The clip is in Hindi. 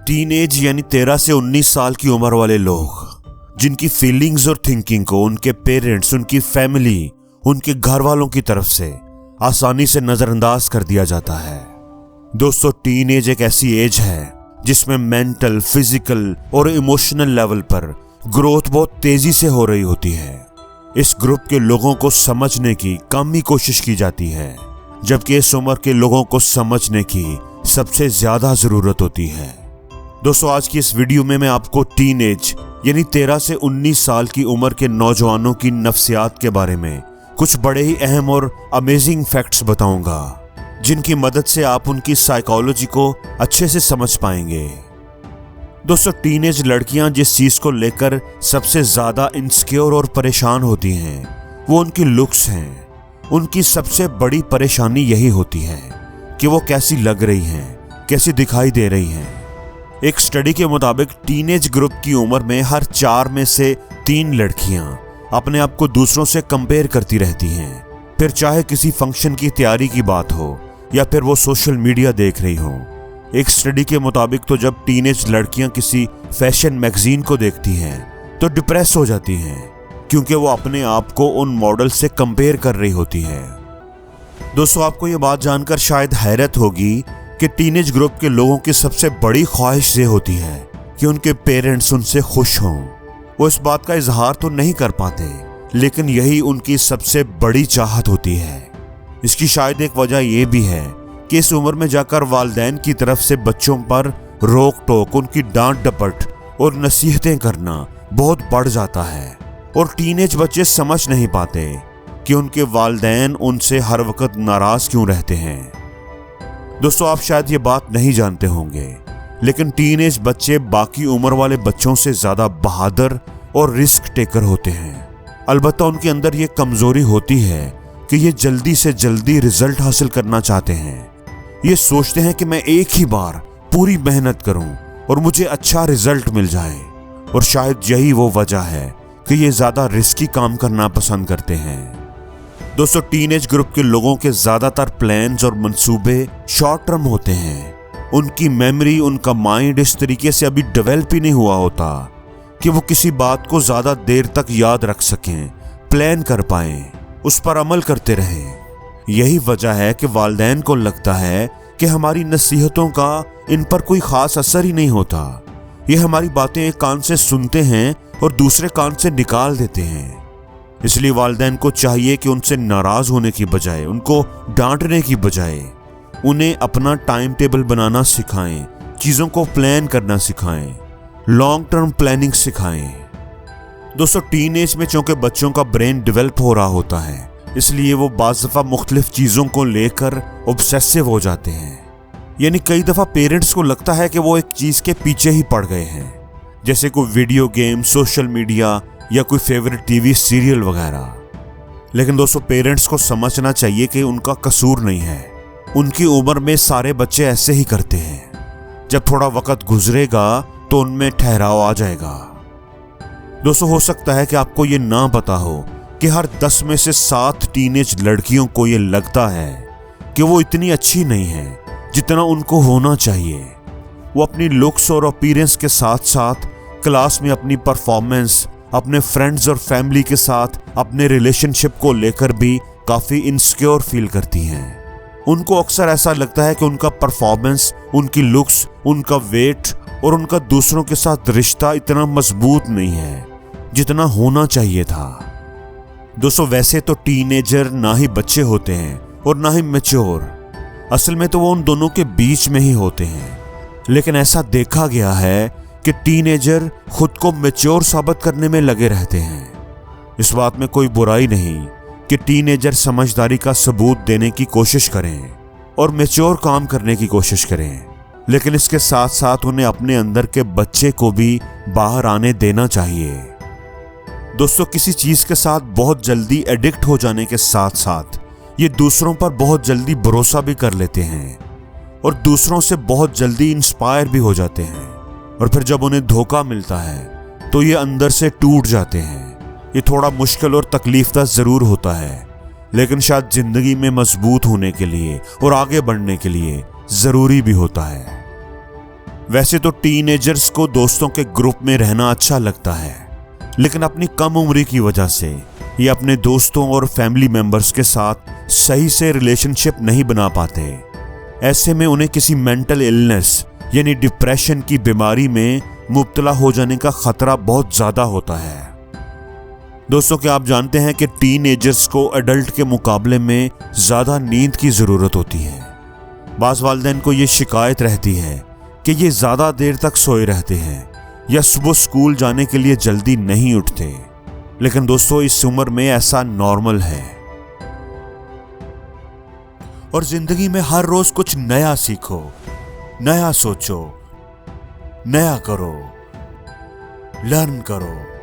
टीनेज यानी 13 से 19 साल की उम्र वाले लोग जिनकी फीलिंग्स और थिंकिंग को उनके पेरेंट्स, उनकी फैमिली, उनके घर वालों की तरफ से आसानी से नजरअंदाज कर दिया जाता है। दोस्तों, टीनेज एक ऐसी एज है जिसमें मेंटल, फिजिकल और इमोशनल लेवल पर ग्रोथ बहुत तेजी से हो रही होती है। इस ग्रुप के लोगों को समझने की कम ही कोशिश की जाती है, जबकि इस उम्र के लोगों को समझने की सबसे ज्यादा जरूरत होती है। दोस्तों, आज की इस वीडियो में मैं आपको टीनेज यानी 13 से 19 साल की उम्र के नौजवानों की नफ्सियात के बारे में कुछ बड़े ही अहम और अमेजिंग फैक्ट्स बताऊंगा, जिनकी मदद से आप उनकी साइकोलॉजी को अच्छे से समझ पाएंगे। दोस्तों, टीनेज लड़कियां जिस चीज को लेकर सबसे ज्यादा इनसिक्योर और परेशान होती हैं वो उनकी लुक्स हैं। उनकी सबसे बड़ी परेशानी यही होती है कि वो कैसी लग रही हैं, कैसी दिखाई दे रही हैं। एक स्टडी के मुताबिक टीनेज ग्रुप की उम्र में हर 4 में से 3 लड़कियां अपने आप को दूसरों से कंपेयर करती रहती हैं, फिर चाहे किसी फंक्शन की तैयारी की बात हो या फिर वो सोशल मीडिया देख रही हो। एक स्टडी के मुताबिक तो जब टीनेज लड़कियां किसी फैशन मैगजीन को देखती हैं तो डिप्रेस हो जाती हैं, क्योंकि वो अपने आप को उन मॉडल से कंपेयर कर रही होती है। दोस्तों, आपको ये बात जानकर शायद हैरत होगी कि टीनेज ग्रुप के लोगों की सबसे बड़ी ख्वाहिश ये होती है कि उनके पेरेंट्स उनसे खुश हों। वो इस बात का इजहार तो नहीं कर पाते, लेकिन यही उनकी सबसे बड़ी चाहत होती है। इसकी शायद एक वजह यह भी है कि इस उम्र में जाकर वालिदैन की तरफ से बच्चों पर रोक टोक, उनकी डांट डपट और नसीहतें करना बहुत बढ़ जाता है, और टीनेज बच्चे समझ नहीं पाते कि उनके वालिदैन उनसे हर वक्त नाराज क्यों रहते हैं। दोस्तों, आप शायद ये बात नहीं जानते होंगे, लेकिन टीनेज बच्चे बाकी उम्र वाले बच्चों से ज्यादा बहादुर और रिस्क टेकर होते हैं। अलबत्ता उनके अंदर ये कमजोरी होती है कि ये जल्दी से जल्दी रिजल्ट हासिल करना चाहते हैं। ये सोचते हैं कि मैं एक ही बार पूरी मेहनत करूं और मुझे अच्छा रिजल्ट मिल जाए, और शायद यही वो वजह है कि ये ज्यादा रिस्की काम करना पसंद करते हैं। दोस्तों, टीनेज ग्रुप के लोगों के ज्यादातर प्लान्स और मंसूबे शॉर्ट टर्म होते हैं। उनकी मेमोरी, उनका माइंड इस तरीके से अभी डेवलप ही नहीं हुआ होता कि वो किसी बात को ज्यादा देर तक याद रख सकें, प्लान कर पाएं, उस पर अमल करते रहें। यही वजह है कि वालिदैन को लगता है कि हमारी नसीहतों का इन पर कोई खास असर ही नहीं होता। ये हमारी बातें एक कान से सुनते हैं और दूसरे कान से निकाल देते हैं। इसलिए वालिदैन को चाहिए कि उनसे नाराज होने की बजाय, उनको डांटने की बजाय उन्हें अपना टाइम टेबल बनाना सिखाएं, चीज़ों को प्लान करना सिखाएं, लॉन्ग टर्म प्लानिंग सिखाएं। दोस्तों, टीनेज में चूंकि बच्चों का ब्रेन डेवलप हो रहा होता है, इसलिए वो बाज़ दफ़ा मुख्तलिफ चीज़ों को लेकर ऑब्सेसिव हो जाते हैं। यानी कई दफ़ा पेरेंट्स को लगता है कि वो एक चीज़ के पीछे ही पड़ गए हैं, जैसे कोई वीडियो गेम, सोशल मीडिया या कोई फेवरेट टीवी सीरियल वगैरह। लेकिन दोस्तों, पेरेंट्स को समझना चाहिए कि उनका कसूर नहीं है। उनकी उम्र में सारे बच्चे ऐसे ही करते हैं। जब थोड़ा वक्त गुजरेगा तो उनमें ठहराव आ जाएगा। दोस्तों, हो सकता है कि आपको ये ना पता हो कि हर 10 में से 7 टीनेज लड़कियों को ये लगता है कि वो इतनी अच्छी नहीं है जितना उनको होना चाहिए। वो अपनी लुक्स और अपीयरेंस के साथ साथ क्लास में अपनी परफॉर्मेंस, अपने फ्रेंड्स और फैमिली के साथ अपने रिलेशनशिप को लेकर भी काफ़ी इनसिक्योर फील करती हैं। उनको अक्सर ऐसा लगता है कि उनका परफॉर्मेंस, उनकी लुक्स, उनका वेट और उनका दूसरों के साथ रिश्ता इतना मजबूत नहीं है जितना होना चाहिए था। दोस्तों, वैसे तो टीनेजर ना ही बच्चे होते हैं और ना ही मैच्योर। असल में तो वो उन दोनों के बीच में ही होते हैं। लेकिन ऐसा देखा गया है कि टीनेजर खुद को मैच्योर साबित करने में लगे रहते हैं। इस बात में कोई बुराई नहीं कि टीनेजर समझदारी का सबूत देने की कोशिश करें और मैच्योर काम करने की कोशिश करें, लेकिन इसके साथ साथ उन्हें अपने अंदर के बच्चे को भी बाहर आने देना चाहिए। दोस्तों, किसी चीज के साथ बहुत जल्दी एडिक्ट हो जाने के साथ साथ ये दूसरों पर बहुत जल्दी भरोसा भी कर लेते हैं और दूसरों से बहुत जल्दी इंस्पायर भी हो जाते हैं, और फिर जब उन्हें धोखा मिलता है तो ये अंदर से टूट जाते हैं। ये थोड़ा मुश्किल और तकलीफदा जरूर होता है, लेकिन शायद जिंदगी में मजबूत होने के लिए और आगे बढ़ने के लिए जरूरी भी होता है। वैसे तो टीनेजर्स को दोस्तों के ग्रुप में रहना अच्छा लगता है, लेकिन अपनी कम उम्र की वजह से ये अपने दोस्तों और फैमिली मेंबर्स के साथ सही से रिलेशनशिप नहीं बना पाते। ऐसे में उन्हें किसी मेंटल इलनेस यानी डिप्रेशन की बीमारी में मुब्तला हो जाने का खतरा बहुत ज्यादा होता है। दोस्तों, क्या आप जानते हैं कि टीनेजर्स को एडल्ट के मुकाबले में ज्यादा नींद की जरूरत होती है। बाज़ वालिदैन को ये शिकायत रहती है कि ये ज्यादा देर तक सोए रहते हैं या सुबह स्कूल जाने के लिए जल्दी नहीं उठते। लेकिन दोस्तों, इस उम्र में ऐसा नॉर्मल है। और जिंदगी में हर रोज कुछ नया सीखो, नया सोचो, नया करो, लर्न करो।